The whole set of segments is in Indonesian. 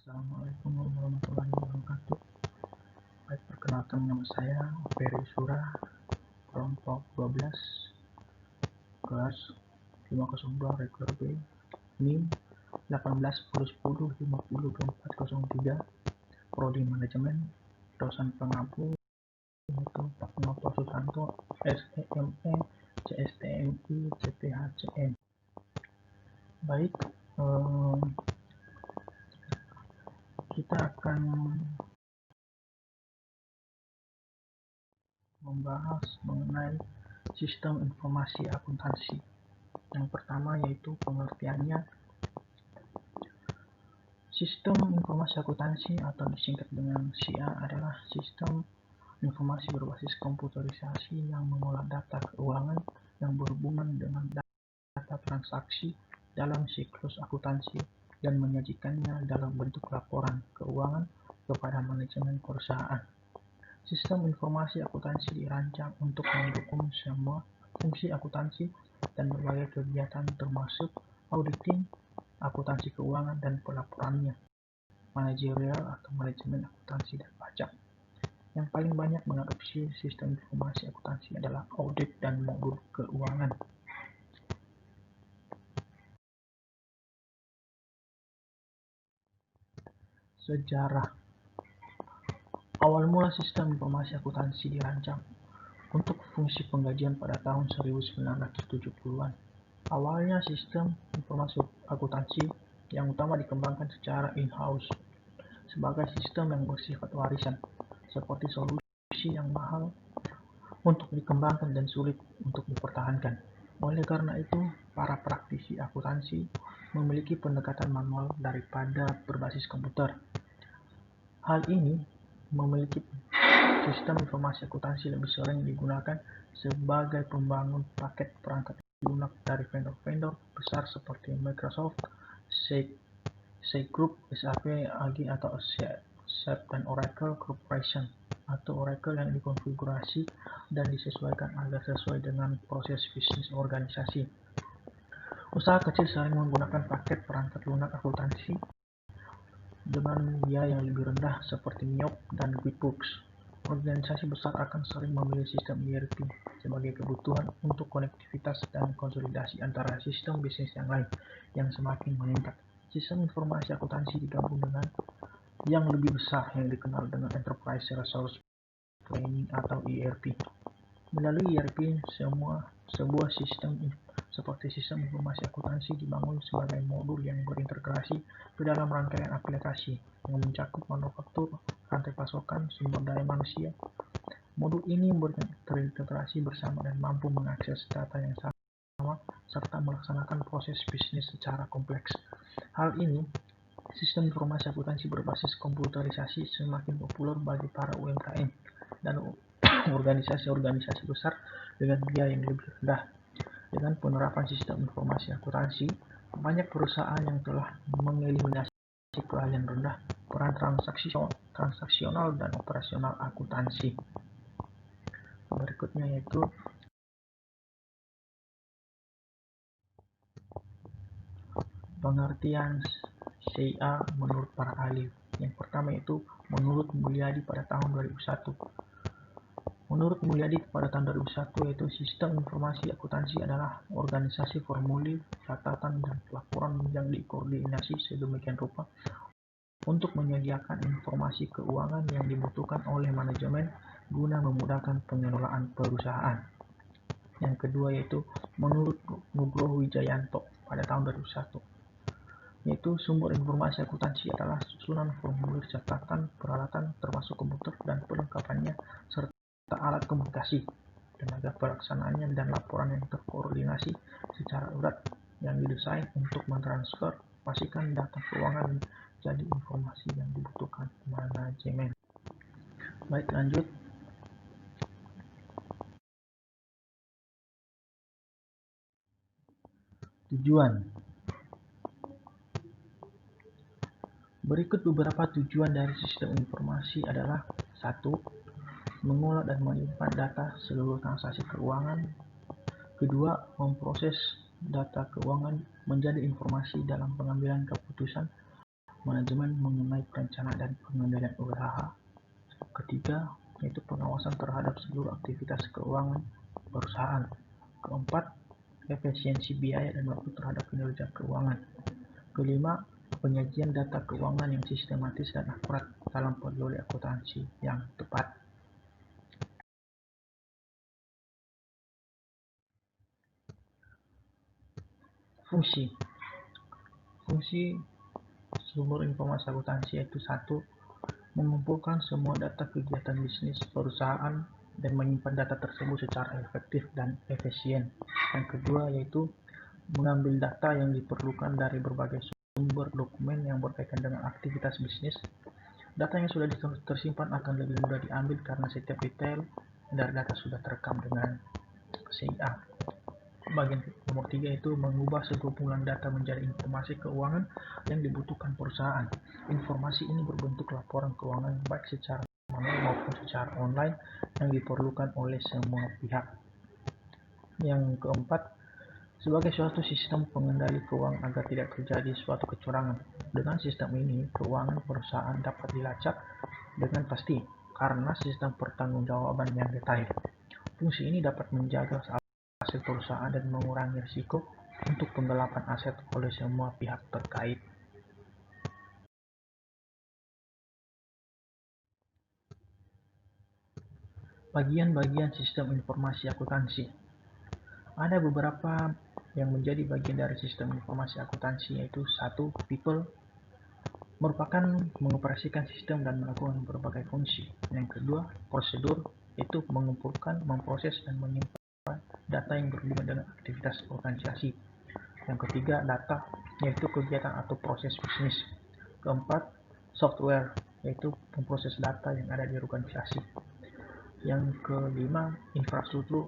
Assalamualaikum warahmatullahi wabarakatuh. Baik, perkenalkan nama saya Ferry Sura, kelompok 12, kelas 502 regular B, NIM 181010502403, prodi manajemen, dosen pengampu yaitu Pak Noto Susanto, SEME, CSTMI, CPHCM. Baik, kita akan membahas mengenai sistem informasi akuntansi. Yang pertama yaitu pengertiannya. Sistem informasi akuntansi atau disingkat dengan SIA adalah sistem informasi berbasis komputerisasi yang mengolah data keuangan yang berhubungan dengan data transaksi dalam siklus akuntansi dan menyajikannya dalam bentuk laporan keuangan kepada manajemen perusahaan. Sistem informasi akuntansi dirancang untuk mendukung semua fungsi akuntansi dan berbagai kegiatan termasuk auditing, akuntansi keuangan dan pelaporannya, manajerial atau manajemen akuntansi dan pajak. Yang paling banyak mengadopsi sistem informasi akuntansi adalah audit dan modul keuangan. Sejarah. Awal mula sistem informasi akuntansi dirancang untuk fungsi penggajian pada tahun 1970-an. Awalnya sistem informasi akuntansi yang utama dikembangkan secara in-house sebagai sistem yang bersifat warisan, seperti solusi yang mahal untuk dikembangkan dan sulit untuk dipertahankan. Oleh karena itu, para praktisi akuntansi memiliki pendekatan manual daripada berbasis komputer. Hal ini memiliki sistem informasi akuntansi lebih sering digunakan sebagai pembangun paket perangkat lunak dari vendor-vendor besar seperti Microsoft, SAP Group, SAP AG atau SAP dan Oracle Corporation atau Oracle yang dikonfigurasi dan disesuaikan agar sesuai dengan proses bisnis organisasi. Usaha kecil sering menggunakan paket perangkat lunak akuntansi dengan biaya yang lebih rendah seperti Miyop dan QuickBooks. Organisasi besar akan sering memilih sistem ERP sebagai kebutuhan untuk konektivitas dan konsolidasi antara sistem bisnis yang lain yang semakin meningkat. Sistem informasi akuntansi digabung dengan yang lebih besar yang dikenal dengan Enterprise Resource Planning atau ERP. Melalui ERP, sebuah sistem seperti sistem informasi akuntansi dibangun sebagai modul yang berintegrasi ke dalam rangkaian aplikasi yang mencakup manufaktur, rantai pasokan, sumber daya manusia. Modul ini terintegrasi bersama dan mampu mengakses data yang sama serta melaksanakan proses bisnis secara kompleks. Hal ini, sistem informasi akuntansi berbasis komputerisasi semakin populer bagi para UMKM dan organisasi-organisasi besar dengan biaya yang lebih rendah. Dengan penerapan sistem informasi akuntansi, banyak perusahaan yang telah mengeliminasi keahlian rendah, peran transaksional dan operasional akuntansi. Berikutnya yaitu pengertian SIA menurut para ahli. Yang pertama yaitu menurut Mulyadi pada tahun 2001. Menurut Mulyadi pada tahun 2001 yaitu sistem informasi akuntansi adalah organisasi formulir, catatan, dan pelaporan yang dikoordinasi sedemikian rupa untuk menyediakan informasi keuangan yang dibutuhkan oleh manajemen guna memudahkan pengelolaan perusahaan. Yang kedua yaitu menurut Nugroho Wijayanto pada tahun 2001 yaitu sumber informasi akuntansi adalah susunan formulir, catatan, peralatan termasuk komputer dan pelengkapannya serta alat komunikasi, tenaga pelaksanaannya dan laporan yang terkoordinasi secara urat yang didesain untuk mentransfer pastikan data keuangan jadi informasi yang dibutuhkan manajemen. Baik, lanjut. Tujuan. Berikut beberapa tujuan dari sistem informasi adalah 1. Mengolah dan menyimpan data seluruh transaksi keuangan. Kedua, memproses data keuangan menjadi informasi dalam pengambilan keputusan manajemen mengenai perencanaan dan pengendalian usaha. Ketiga, yaitu pengawasan terhadap seluruh aktivitas keuangan perusahaan. Keempat, efisiensi biaya dan waktu terhadap kinerja keuangan. Kelima, penyajian data keuangan yang sistematis dan akurat dalam peduli akuntansi yang tepat. Fungsi sumber informasi akuntansi yaitu satu, mengumpulkan semua data kegiatan bisnis perusahaan dan menyimpan data tersebut secara efektif dan efisien. Yang kedua yaitu mengambil data yang diperlukan dari berbagai sumber dokumen yang berkaitan dengan aktivitas bisnis. Data yang sudah tersimpan akan lebih mudah diambil karena setiap detail dari data sudah terekam dengan CIA. Bagian nomor 3 itu mengubah sekumpulan data menjadi informasi keuangan yang dibutuhkan perusahaan. Informasi ini berbentuk laporan keuangan baik secara manual maupun secara online yang diperlukan oleh semua pihak. Yang keempat, sebagai suatu sistem pengendali keuangan agar tidak terjadi suatu kecurangan. Dengan sistem ini, keuangan perusahaan dapat dilacak dengan pasti karena sistem pertanggungjawaban yang detail. Fungsi ini dapat menjaga aset perusahaan dan mengurangi risiko untuk penggelapan aset oleh semua pihak terkait. Bagian-bagian sistem informasi akuntansi. Ada beberapa yang menjadi bagian dari sistem informasi akuntansi yaitu satu, people, merupakan mengoperasikan sistem dan melakukan berbagai fungsi. Yang kedua, prosedur, yaitu mengumpulkan, memproses, dan menyimpan data yang berhubungan dengan aktivitas organisasi. Yang ketiga, data, yaitu kegiatan atau proses bisnis. Keempat, software, yaitu memproses data yang ada di organisasi. Yang kelima, infrastruktur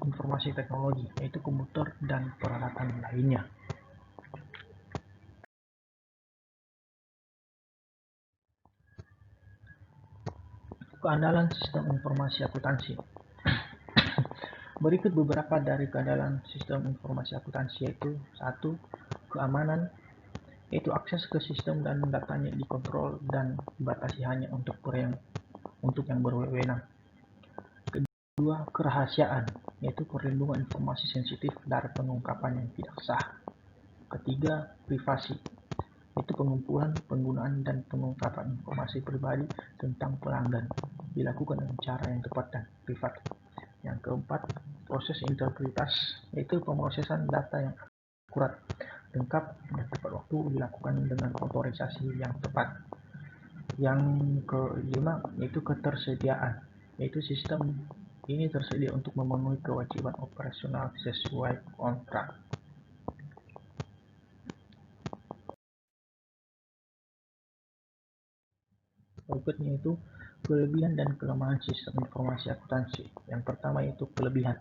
informasi teknologi, yaitu komputer dan peralatan lainnya. Keandalan sistem informasi akuntansi. Berikut beberapa dari keandalan sistem informasi akuntansi yaitu satu, keamanan, yaitu akses ke sistem dan datanya dikontrol dan dibatasi hanya untuk yang berwenang. Kedua, kerahasiaan, yaitu perlindungan informasi sensitif dari pengungkapan yang tidak sah. Ketiga, privasi, yaitu pengumpulan, penggunaan, dan pengungkapan informasi pribadi tentang pelanggan dilakukan dengan cara yang tepat dan privat. Yang keempat, proses integritas, yaitu pemrosesan data yang akurat, lengkap, dan tepat waktu dilakukan dengan otorisasi yang tepat. Yang kelima, yaitu ketersediaan, yaitu sistem ini tersedia untuk memenuhi kewajiban operasional sesuai kontrak. Berikutnya itu kelebihan dan kelemahan sistem informasi akuntansi. Yang pertama yaitu kelebihan.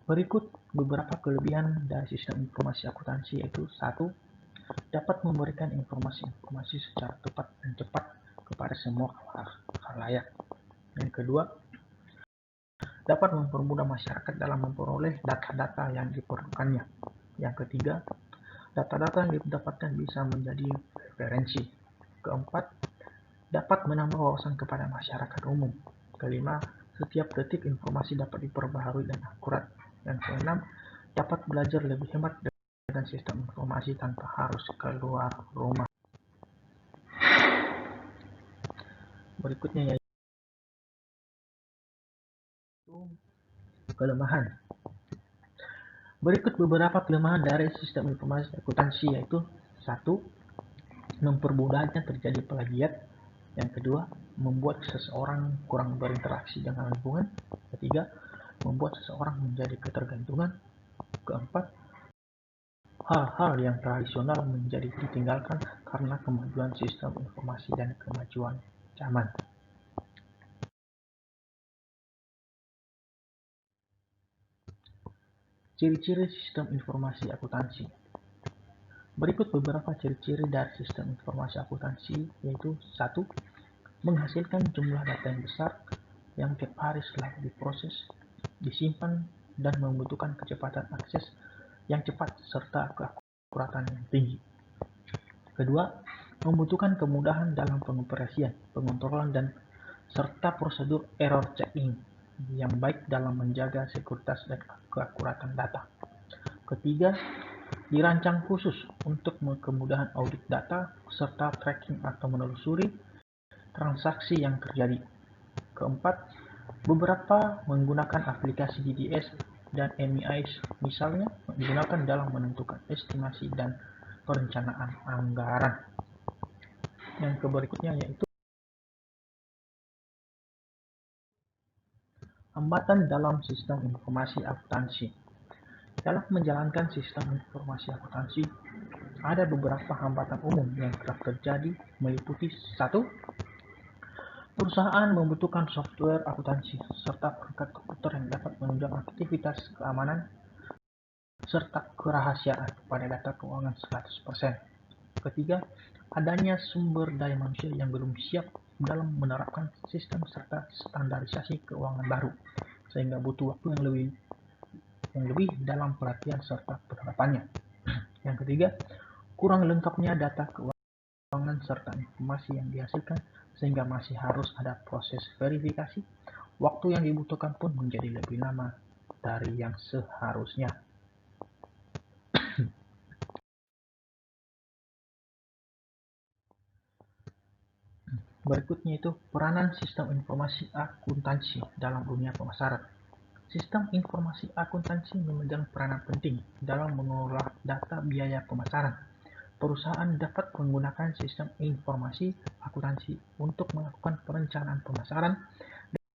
Berikut beberapa kelebihan dari sistem informasi akuntansi yaitu satu, dapat memberikan informasi secara tepat dan cepat kepada semua khalayak. Yang kedua, dapat mempermudah masyarakat dalam memperoleh data-data yang diperlukannya. Yang ketiga, data-data yang didapatkan bisa menjadi referensi. Keempat, dapat menambah wawasan kepada masyarakat umum. Kelima, setiap detik informasi dapat diperbaharui dan akurat. Yang keenam, dapat belajar lebih hemat dengan sistem informasi tanpa harus keluar rumah. Berikutnya yaitu kelemahan. Berikut beberapa kelemahan dari sistem informasi akuntansi yaitu satu, mempermudahnya terjadi plagiat. Yang kedua, membuat seseorang kurang berinteraksi dengan lingkungan. Ketiga, membuat seseorang menjadi ketergantungan. Keempat, hal-hal yang tradisional menjadi ditinggalkan karena kemajuan sistem informasi dan kemajuan zaman. Ciri-ciri sistem informasi akuntansi. Berikut beberapa ciri-ciri dari sistem informasi akuntansi yaitu satu, menghasilkan jumlah data yang besar yang tiap hari setelah diproses, disimpan, dan membutuhkan kecepatan akses yang cepat serta keakuratan yang tinggi. Kedua, membutuhkan kemudahan dalam pengoperasian, pengontrolan, dan serta prosedur error checking yang baik dalam menjaga sekuritas dan keakuratan data. Ketiga, dirancang khusus untuk kemudahan audit data serta tracking atau menelusuri transaksi yang terjadi. Keempat, beberapa menggunakan aplikasi DDS dan MEIS misalnya digunakan dalam menentukan estimasi dan perencanaan anggaran. Yang berikutnya yaitu hambatan dalam sistem informasi akuntansi. Dalam menjalankan sistem informasi akuntansi, ada beberapa hambatan umum yang kerap terjadi meliputi 1. Perusahaan membutuhkan software akuntansi serta perangkat komputer yang dapat menunjang aktivitas keamanan serta kerahasiaan pada data keuangan 100%. Ketiga, adanya sumber daya manusia yang belum siap dalam menerapkan sistem serta standarisasi keuangan baru, sehingga butuh waktu yang lebih dalam pelatihan serta penerapannya. Yang ketiga, kurang lengkapnya data keuangan serta informasi yang dihasilkan sehingga masih harus ada proses verifikasi. Waktu yang dibutuhkan pun menjadi lebih lama dari yang seharusnya. Berikutnya itu peranan sistem informasi akuntansi dalam dunia pemasaran. Sistem informasi akuntansi memegang peranan penting dalam mengelola data biaya pemasaran. Perusahaan dapat menggunakan sistem informasi akuntansi untuk melakukan perencanaan pemasaran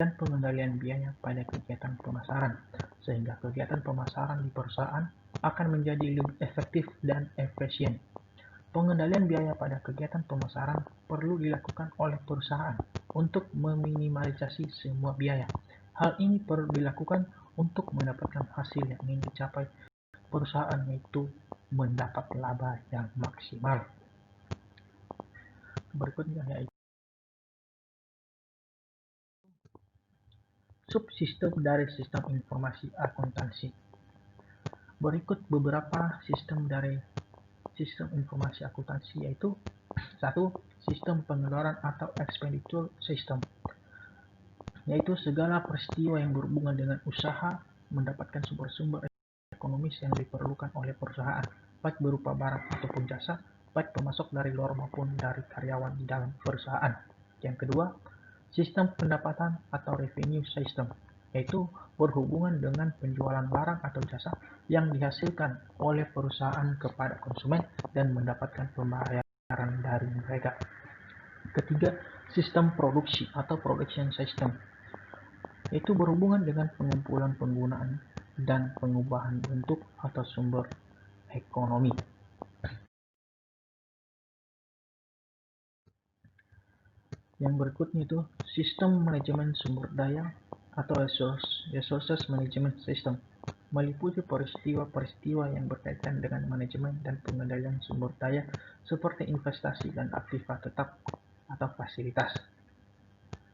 dan pengendalian biaya pada kegiatan pemasaran, sehingga kegiatan pemasaran di perusahaan akan menjadi lebih efektif dan efisien. Pengendalian biaya pada kegiatan pemasaran perlu dilakukan oleh perusahaan untuk meminimalisasi semua biaya. Hal ini perlu dilakukan untuk mendapatkan hasil yang ingin dicapai perusahaan, yaitu mendapat laba yang maksimal. Berikutnya yaitu subsistem dari sistem informasi akuntansi. Berikut beberapa sistem dari sistem informasi akuntansi yaitu 1. Sistem pengeluaran atau expenditure system, yaitu segala peristiwa yang berhubungan dengan usaha mendapatkan sumber-sumber ekonomis yang diperlukan oleh perusahaan, baik berupa barang ataupun jasa, baik pemasok dari luar maupun dari karyawan di dalam perusahaan. Yang kedua, sistem pendapatan atau revenue system, yaitu berhubungan dengan penjualan barang atau jasa yang dihasilkan oleh perusahaan kepada konsumen dan mendapatkan pembayaran dari mereka. Ketiga, sistem produksi atau production system, yaitu berhubungan dengan pengumpulan penggunaan dan pengubahan bentuk atau sumber ekonomi. Yang berikutnya itu sistem manajemen sumber daya atau resources management system, meliputi peristiwa-peristiwa yang berkaitan dengan manajemen dan pengendalian sumber daya seperti investasi dan aktiva tetap atau fasilitas.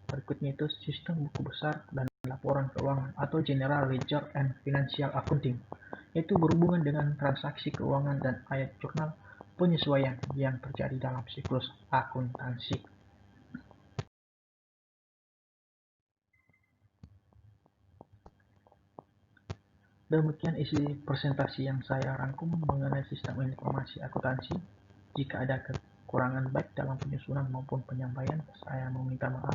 Berikutnya itu sistem buku besar dan laporan keuangan atau General Ledger and Financial Accounting, yaitu berhubungan dengan transaksi keuangan dan ayat jurnal penyesuaian yang terjadi dalam siklus akuntansi. Demikian isi presentasi yang saya rangkum mengenai sistem informasi akuntansi. Jika ada kekurangan baik dalam penyusunan maupun penyampaian, saya meminta maaf.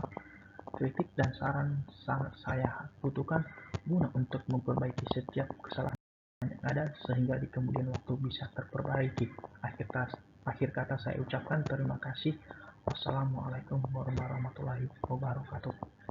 Kritik dan saran sangat saya butuhkan guna untuk memperbaiki setiap kesalahan yang ada sehingga di kemudian waktu bisa terperbaiki. Akhir kata saya ucapkan terima kasih. Wassalamualaikum warahmatullahi wabarakatuh.